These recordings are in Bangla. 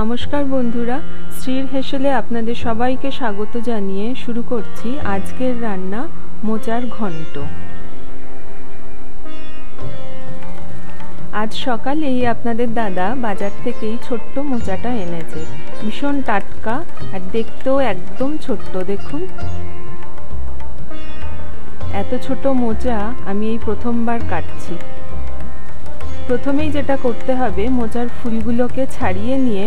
নমস্কার বন্ধুরা, শ্রীর হেসেলে আপনাদের সবাইকে স্বাগত জানিয়ে শুরু করছি আজকের রান্না মোচার ঘন্ট। আজ সকালেই আপনাদের দাদা বাজার থেকেই ছোট্ট মোচাটা এনেছে। ভীষণ টাটকা আর দেখতেও একদম ছোট্ট। দেখুন, এত ছোট মোচা আমি এই প্রথমবার কাটছি। প্রথমেই যেটা করতে হবে, মোচার ফুলগুলোকে ছাড়িয়ে নিয়ে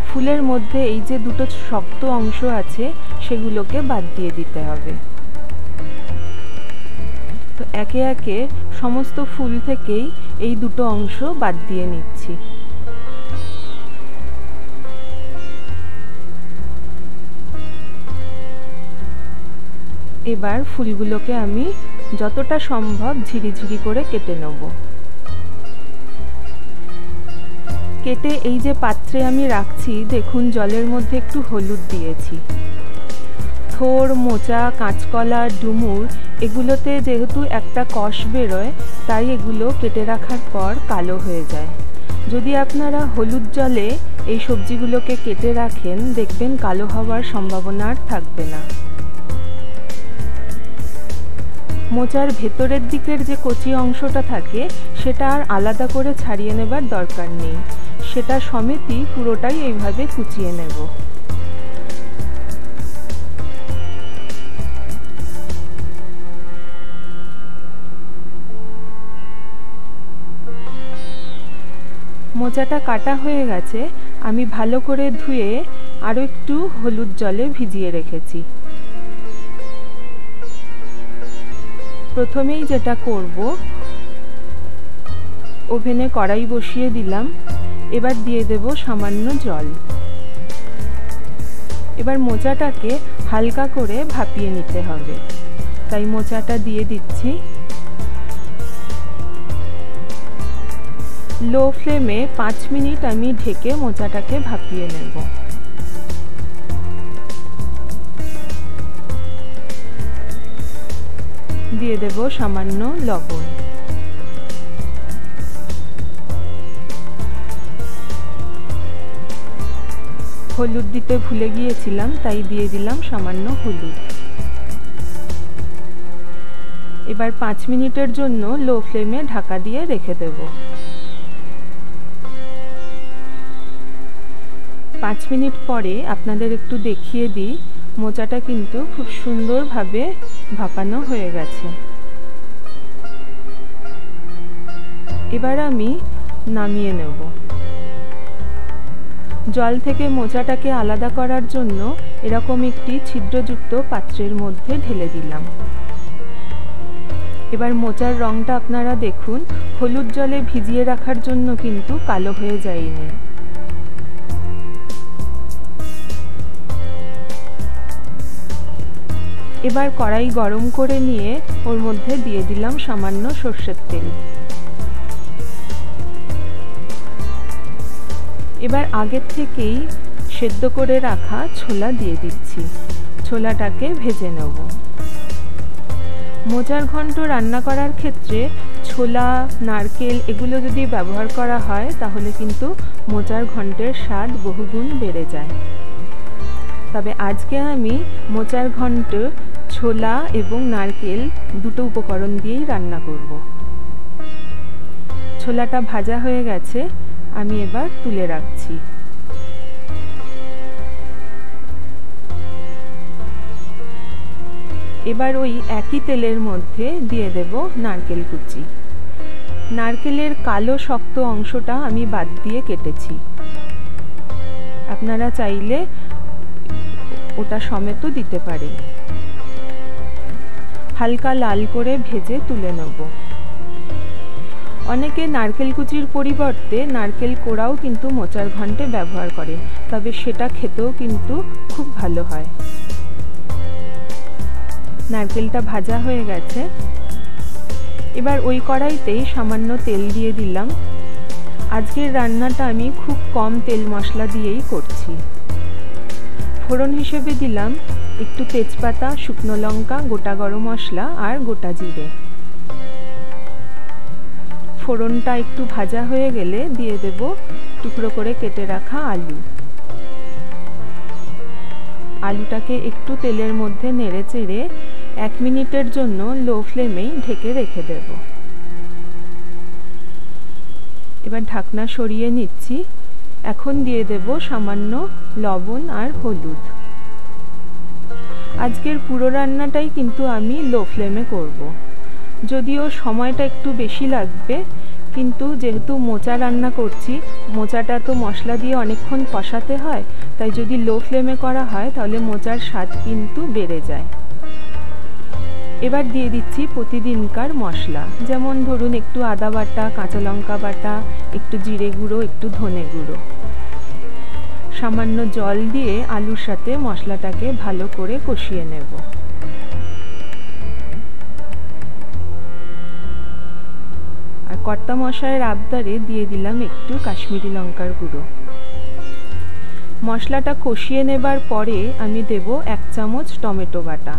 ফুলের মধ্যে এই যে দুটো শক্ত অংশ আছে সেগুলোকে বাদ দিয়ে দিতে হবে। তো একে একে সমস্ত ফুল থেকেই এই দুটো অংশ বাদ দিয়ে নিচ্ছি। এবার ফুলগুলোকে আমি যতটা সম্ভব ঝিরিঝিরি করে কেটে নেব। কেটে এই যে পাত্রে আমি রাখছি, দেখুন জলের মধ্যে একটু হলুদ দিয়েছি। থোড়, মোচা, কাঁচকলা, ডুমুর এগুলোতে যেহেতু একটা কষ বেরোয়, তাই এগুলো কেটে রাখার পর কালো হয়ে যায়। যদি আপনারা হলুদ জলে এই সবজিগুলোকে কেটে রাখেন, দেখবেন কালো হওয়ার সম্ভাবনা আর থাকবে না। মোচার ভেতরের দিকের যে কচি অংশটা থাকে সেটা আর আলাদা করে ছাড়িয়ে নেবার দরকার নেই, সেটা সমেতই পুরোটাই এইভাবে কুচিয়ে নেব। মোচাটা কাটা হয়ে গেছে, আমি ভালো করে ধুয়ে আরও একটু হলুদ জলে ভিজিয়ে রেখেছি। প্রথমেই যেটা করব, ওভেনে কড়াই বসিয়ে দিলাম। এবার দিয়ে দেব সামান্য জল। এবার মোচাটাকে হালকা করে ভাপিয়ে নিতে হবে, তাই মোচাটা দিয়ে দিচ্ছি। লো ফ্লেমে 5 মিনিট আমি ঢেকে মোচাটাকে ভাপিয়ে নেব। দিয়ে দেব সামান্য লবণ। হলুদ দিতে ভুলে গিয়েছিলাম, তাই দিয়ে দিলাম সামান্য হলুদ। এবার 5 মিনিটের জন্য লো ফ্লেমে ঢাকা দিয়ে রেখে দেব। 5 মিনিট পরে আপনাদের একটু দেখিয়ে দিই, মোচাটা কিন্তু খুব সুন্দরভাবে ভাপানো হয়ে গেছে। এবার আমি নামিয়ে নেব। জল থেকে মোচাটাকে আলাদা করার জন্য এরকম একটি ছিদ্রযুক্ত পাত্রের মধ্যে ঢেলে দিলাম। এবার মোচার রংটা আপনারা দেখুন, হলুদ জলে ভিজিয়ে রাখার জন্য কিন্তু কালো হয়ে যায়নি। এবার কড়াই গরম করে নিয়ে ওর মধ্যে দিয়ে দিলাম সামান্য সর্ষের তেল। এবার আগের থেকেই সেদ্ধ করে রাখা ছোলা দিয়ে দিচ্ছি। ছোলাটাকে ভেজে নেব। মোচার ঘন্ট রান্না করার ক্ষেত্রে ছোলা, নারকেল এগুলো যদি ব্যবহার করা হয়, তাহলে কিন্তু মোচার ঘন্টের স্বাদ বহুগুণ বেড়ে যায়। তবে আজকে আমি মোচার ঘন্ট ছোলা এবং নারকেল দুটো উপকরণ দিয়েই রান্না করব। ছোলাটা ভাজা হয়ে গেছে, আমি এবার তুলে রাখছি। এবার ওই একই তেলের মধ্যে দিয়ে দেব নারকেল কুচি। নারকেলের কালো শক্ত অংশটা আমি বাদ দিয়ে কেটেছি। আপনারা চাইলে ওটা সমেতও দিতে পারেন। হালকা লাল করে ভেজে তুলে নেব। অনেকে নারকেল কুচির পরিবর্তে নারকেল কোড়াও কিন্তু মোচার ঘন্টে ব্যবহার করে, তবে সেটা খেতেও কিন্তু খুব ভালো হয়। নারকেলটা ভাজা হয়ে গেছে। এবার ওই কড়াইতেই সামান্য তেল দিয়ে দিলাম। আজকের রান্নাটা আমি খুব কম তেল মশলা দিয়েই করছি। ফোড়ন হিসেবে দিলাম একটু তেজপাতা, শুকনো লঙ্কা, গোটা গরম মশলা আর গোটা জিরে। ফোড়নটা একটু ভাজা হয়ে গেলে দিয়ে দেব টুকরো করে কেটে রাখা আলু। আলুটাকে একটু তেলের মধ্যে নেড়ে চেড়ে 1 মিনিটের জন্য লো ফ্লেমেই ঢেকে রেখে দেব। এবার ঢাকনা সরিয়ে নিচ্ছি। এখন দিয়ে দেব সামান্য লবণ আর হলুদ। আজকের পুরো রান্নাটাই কিন্তু আমি লো ফ্লেমে করব। যদিও সময়টা একটু বেশি লাগবে, কিন্তু যেহেতু মোচা রান্না করছি, মোচাটা তো মশলা দিয়ে অনেকক্ষণ কষাতে হয়, তাই যদি লো ফ্লেমে করা হয় তাহলে মোচার স্বাদ কিন্তু বেড়ে যায়। এবার দিয়ে দিচ্ছি প্রতিদিনকার মশলা, যেমন ধরুন একটু আদা বাটা, কাঁচা লঙ্কা বাটা, একটু জিরে গুঁড়ো, একটু ধনে গুঁড়ো। সামান্য জল দিয়ে আলুর সাথে মশলাটাকে ভালো করে কষিয়ে নেব। আর কর্তা মশাইয়ের আবদারে দিয়ে দিলাম একটু কাশ্মীরি লঙ্কার গুঁড়ো। মশলাটা কষিয়ে নেবার পরে আমি দেব 1 চামচ টমেটো বাটা।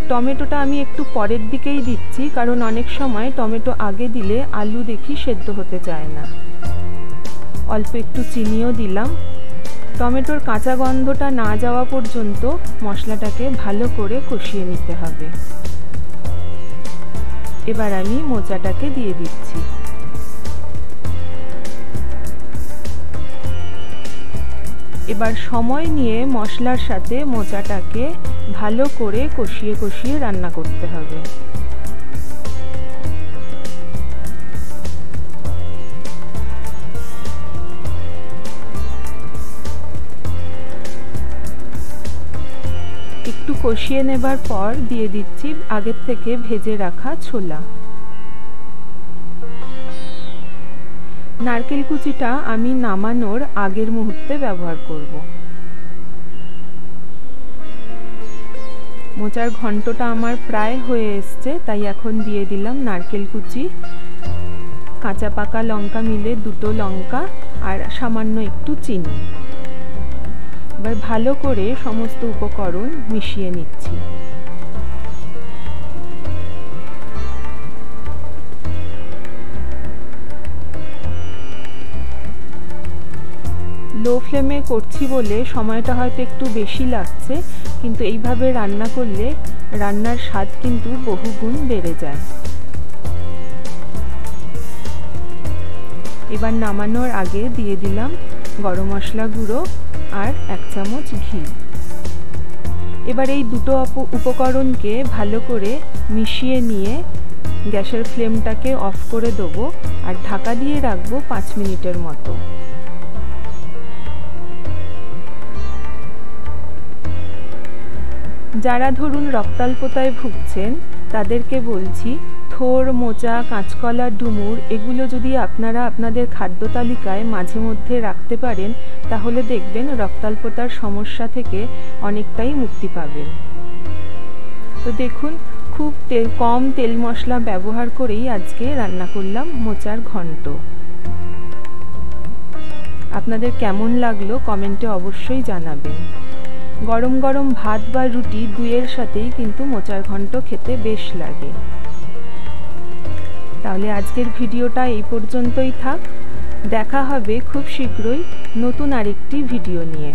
টমেটোটা আমি একটু পরের দিকেই দিচ্ছি, কারণ অনেক সময় টমেটো আগে দিলে আলু দেখি সেদ্ধ হতে চায় না। অল্প একটু চিনিও দিলাম। টমেটোর কাঁচা গন্ধটা না যাওয়া পর্যন্ত মশলাটাকে ভালো করে কষিয়ে নিতে হবে। এবার আমি মোচাটাকে দিয়ে দিচ্ছি। এবার সময় নিয়ে মশলার সাথে মোচাটাকে ভালো করে কষিয়ে কষিয়ে রান্না করতে হবে। একটু কষিয়ে নেবার পর দিয়ে দিচ্ছি আগের থেকে ভেজে রাখা ছোলা। নারকেল কুচিটা আমি নামানোর আগের মুহূর্তে ব্যবহার করব। মোচার ঘন্টটা আমার প্রায় হয়ে এসছে, তাই এখন দিয়ে দিলাম নারকেল কুচি, কাঁচা পাকা লঙ্কা মিলে 2টো লঙ্কা আর সামান্য একটু চিনি। এবার ভালো করে সমস্ত উপকরণ মিশিয়ে নিচ্ছি। লো ফ্লেমে করছি বলে সময়টা হয়তো একটু বেশি লাগছে, কিন্তু এইভাবে রান্না করলে রান্নার স্বাদ কিন্তু বহুগুণ বেড়ে যায়। এবার নামানোর আগে দিয়ে দিলাম গরম মশলা গুঁড়ো আর 1 চামচ ঘি। এবার এই দুটো উপকরণকে ভালো করে মিশিয়ে নিয়ে গ্যাসের ফ্লেমটাকে অফ করে দেবো আর ঢাকা দিয়ে রাখবো 5 মিনিটের মতো। যারা ধরুন রক্তাল্পতায় ভুগছেন তাদেরকে বলছি, থোর, মোচা, কাঁচকলা, ডুমুর এগুলো যদি আপনারা আপনাদের খাদ্য তালিকায় মাঝে মধ্যে রাখতে পারেন, তাহলে দেখবেন রক্তাল্পতার সমস্যা থেকে অনেকটাই মুক্তি পাবেন। তো দেখুন, খুব কম তেল মশলা ব্যবহার করেই আজকে রান্না করলাম মোচার ঘন্ট। আপনাদের কেমন লাগলো কমেন্টে অবশ্যই জানাবেন। গরম গরম ভাত বা রুটি দুইয়ের সাথেই কিন্তু মোচার ঘন্ট খেতে বেশ লাগে। তাহলে আজকের ভিডিওটা এই পর্যন্তই থাক। দেখা হবে খুব শীঘ্রই নতুন আরেকটি ভিডিও নিয়ে।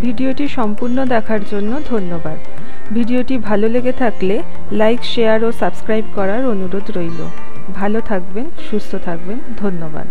ভিডিওটি সম্পূর্ণ দেখার জন্য ধন্যবাদ। ভিডিওটি ভালো লেগে থাকলে লাইক, শেয়ার ও সাবস্ক্রাইব করার অনুরোধ রইল। ভালো থাকবেন, সুস্থ থাকবেন। ধন্যবাদ।